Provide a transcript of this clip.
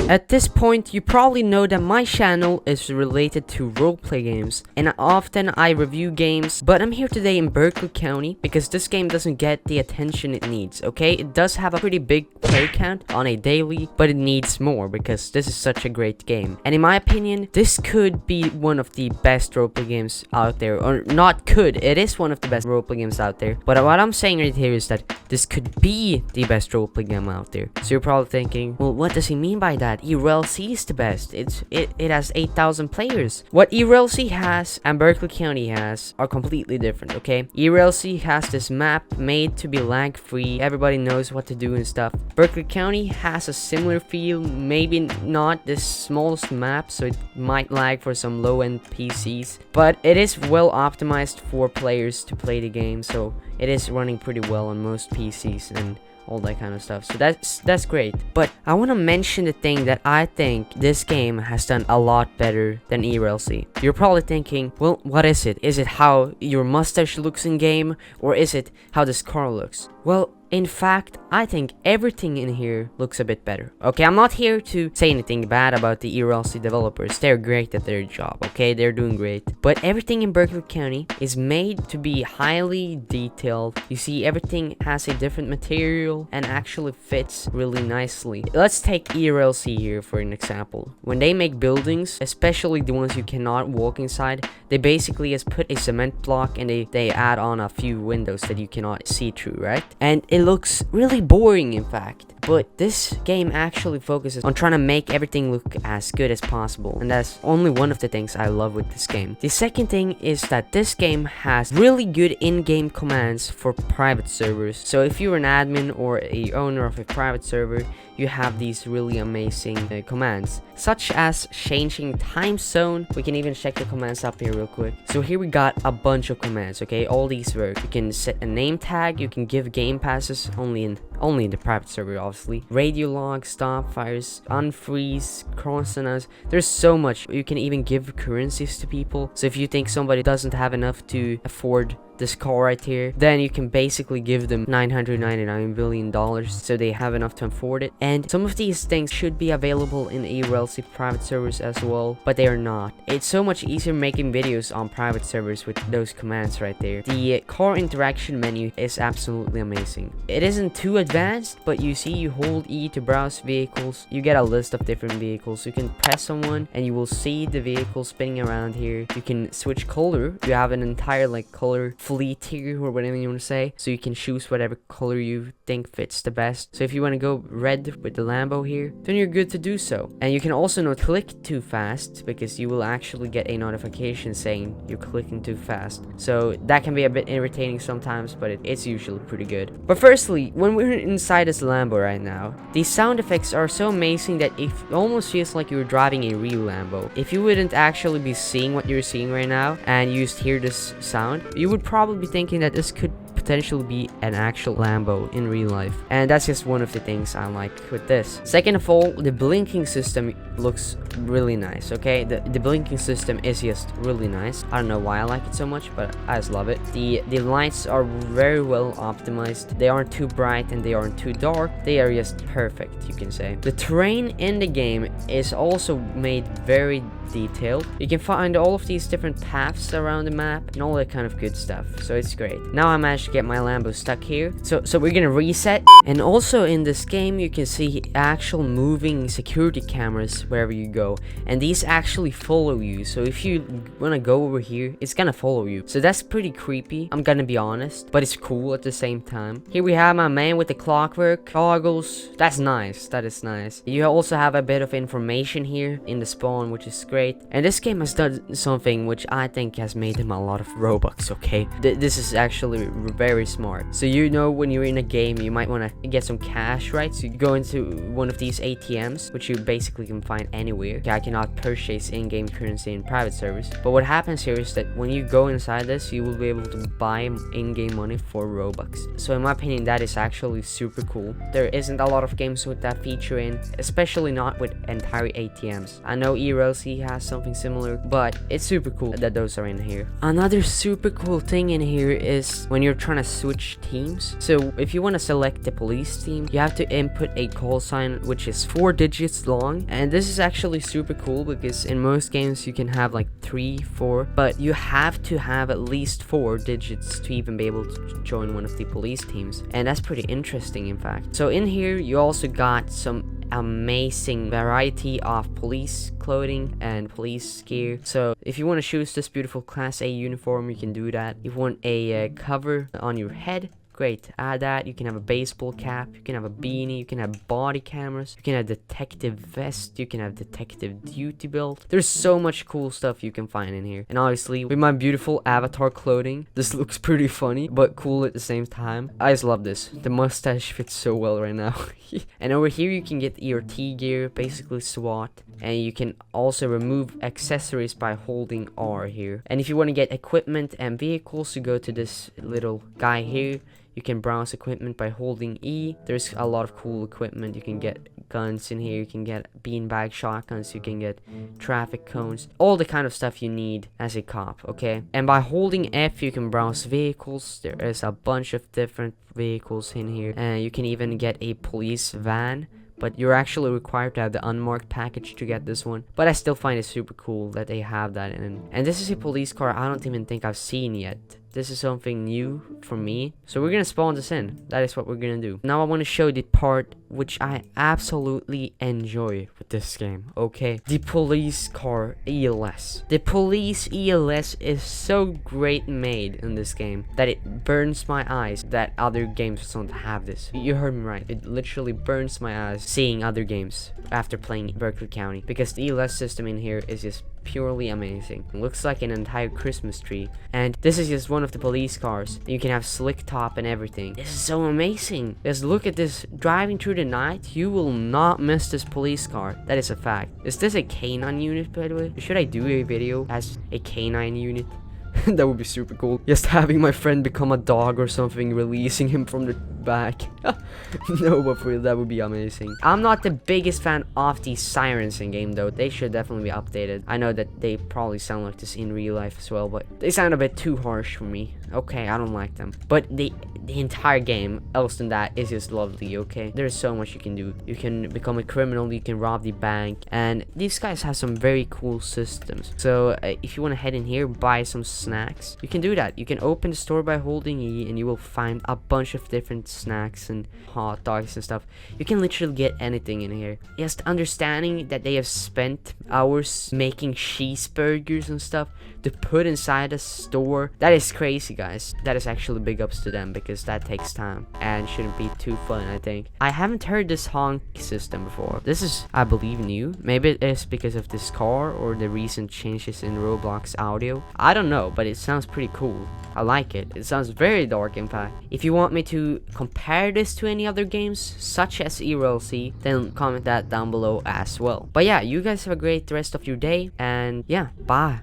At this point, you probably know that my channel is related to roleplay games, and often I review games, but I'm here today in Berkeley County because this game doesn't get the attention it needs, okay? It does have a pretty big play count on a daily, but it needs more because this is such a great game. And in my opinion, this could be one of the best roleplay games out there, or not could, it is one of the best roleplay games out there. But what I'm saying right here is that this could be the best roleplay game out there. So you're probably thinking, well, what does he mean by that? ERLC is the best. It has 8,000 players. What ERLC has and Berkeley County has are completely different, okay? ERLC has this map made to be lag free. Everybody knows what to do and stuff. Berkeley County has a similar feel, maybe not the smallest map, so it might lag for some low-end PCs, but it is well optimized for players to play the game, so it is running pretty well on most PCs and all that kind of stuff. So that's great. But I want to mention the thing that I think this game has done a lot better than ERLC. You're probably thinking, well, what is it? Is it how your mustache looks in game, or is it how this car looks? Well, in fact, I think everything in here looks a bit better. Okay, I'm not here to say anything bad about the ERLC developers. They're great at their job, okay? They're doing great. But everything in Berkeley County is made to be highly detailed. You see, everything has a different material and actually fits really nicely. Let's take ERLC here for an example. When they make buildings, especially the ones you cannot walk inside, they basically just put a cement block and they add on a few windows that you cannot see through, right? And it looks really boring, in fact. But this game actually focuses on trying to make everything look as good as possible, and that's only one of the things I love with this game. The second thing is that this game has really good in-game commands for private servers. So if you're an admin or a owner of a private server, you have these really amazing commands, such as changing time zone. We can even check the commands up here real quick. So here we got a bunch of commands, okay? All these work. You can set a name tag, you can give game passes only in the private server, obviously. Radio log, stop fires, unfreeze, crossing. There's so much. You can even give currencies to people. So if you think somebody doesn't have enough to afford this car right here, then you can basically give them $999 billion so they have enough to afford it. And some of these things should be available in ERLC private servers as well, but they are not. It's so much easier making videos on private servers with those commands right there. The car interaction menu is absolutely amazing. It isn't too advanced, but you see, you hold E to browse vehicles. You get a list of different vehicles. You can press on one and you will see the vehicle spinning around here. You can switch color. You have an entire like color fleet here, or whatever you want to say, so you can choose whatever color you think fits the best. So if you want to go red with the Lambo here, then you're good to do so. And you can also not click too fast, because you will actually get a notification saying you're clicking too fast. So that can be a bit irritating sometimes, but it's usually pretty good. But firstly, when we're inside this Lambo right now, these sound effects are so amazing that it almost feels like you're driving a real Lambo. If you wouldn't actually be seeing what you're seeing right now and you just hear this sound, you would probably be thinking that this could potentially be an actual Lambo in real life, and that's just one of the things I like with this. Second of all, the blinking system looks really nice, okay? The blinking system is just really nice. I don't know why I like it so much, but I just love it. The lights are very well optimized. They aren't too bright and they aren't too dark. They are just perfect, you can say. The terrain in the game is also made very detailed. You can find all of these different paths around the map and all that kind of good stuff, so it's great. Now I managed to get my Lambo stuck here, so we're gonna reset. And also in this game you can see actual moving security cameras wherever you go, and these actually follow you. So if you want to go over here, it's gonna follow you. So that's pretty creepy, I'm gonna be honest, but it's cool at the same time. Here we have my man with the clockwork goggles. That's nice. That is nice. You also have a bit of information here in the spawn, which is great. And this game has done something which I think has made him a lot of Robux, okay? This is actually very smart. So you know, when you're in a game, you might want to get some cash, right? So you go into one of these ATMs, which you basically can find anywhere. Okay, I cannot purchase in-game currency in private servers, but what happens here is that when you go inside this, you will be able to buy in-game money for Robux. So in my opinion, that is actually super cool. There isn't a lot of games with that feature in, especially not with entire ATMs. I know ERLC has something similar, but it's super cool that those are in here. Another super cool thing in here is when you're trying to switch teams. So if you want to select the police team, you have to input a call sign which is 4 digits long, and this is actually super cool because in most games you can have like 3, 4, but you have to have at least 4 digits to even be able to join one of the police teams, and that's pretty interesting in fact. So in here you also got some amazing variety of police clothing and police gear. So if you want to choose this beautiful Class A uniform, you can do that. If you want a cover on your head, great, add that. You can have a baseball cap, you can have a beanie, you can have body cameras, you can have detective vest, you can have detective duty belt. There's so much cool stuff you can find in here. And obviously with my beautiful avatar clothing, this looks pretty funny but cool at the same time. I just love this. The mustache fits so well right now. And over here you can get your T gear, basically SWAT, and you can also remove accessories by holding R here. And if you want to get equipment and vehicles, you go to this little guy here. You can browse equipment by holding E. There's a lot of cool equipment. You can get guns in here, you can get beanbag shotguns, you can get traffic cones, all the kind of stuff you need as a cop, okay? And by holding F, you can browse vehicles. There is a bunch of different vehicles in here, and you can even get a police van, but you're actually required to have the unmarked package to get this one. But I still find it super cool that they have that in. And this is a police car I don't even think I've seen yet. This is something new for me. So we're gonna spawn this in. That is what we're gonna do. Now I want to show the part which I absolutely enjoy with this game, okay? The police car ELS. The police ELS is so great made in this game that it burns my eyes that other games don't have this. You heard me right. It literally burns my eyes seeing other games after playing Berkeley County, because the ELS system in here is just purely amazing. It looks like an entire Christmas tree, and this is just one of the police cars. You can have slick top and everything. This is so amazing. Just look at this. Driving through the night, you will not miss this police car. That is a fact. Is this a canine unit, by the way? Should I do a video as a canine unit? That would be super cool. Just having my friend become a dog or something, releasing him from the back. No, but for real, that would be amazing. I'm not the biggest fan of these sirens in game though. They should definitely be updated. I know that they probably sound like this in real life as well, but they sound a bit too harsh for me. Okay, I don't like them. But the entire game, else than that, is just lovely, okay? There's so much you can do. You can become a criminal, you can rob the bank, and these guys have some very cool systems. So if you want to head in here, buy some snacks, you can do that. You can open the store by holding E, and you will find a bunch of different snacks and hot dogs and stuff. You can literally get anything in here. Just understanding that they have spent hours making cheeseburgers and stuff to put inside a store, that is crazy, guys. That is actually big ups to them, because that takes time and shouldn't be too fun, I think. I haven't heard this honk system before. This is, I believe, new. Maybe it is because of this car or the recent changes in Roblox audio. I don't know, but it sounds pretty cool. I like it. It sounds very dark, in fact. If you want me to compare this to any other games, such as ERLC, then comment that down below as well. But yeah, you guys have a great rest of your day, and yeah, bye.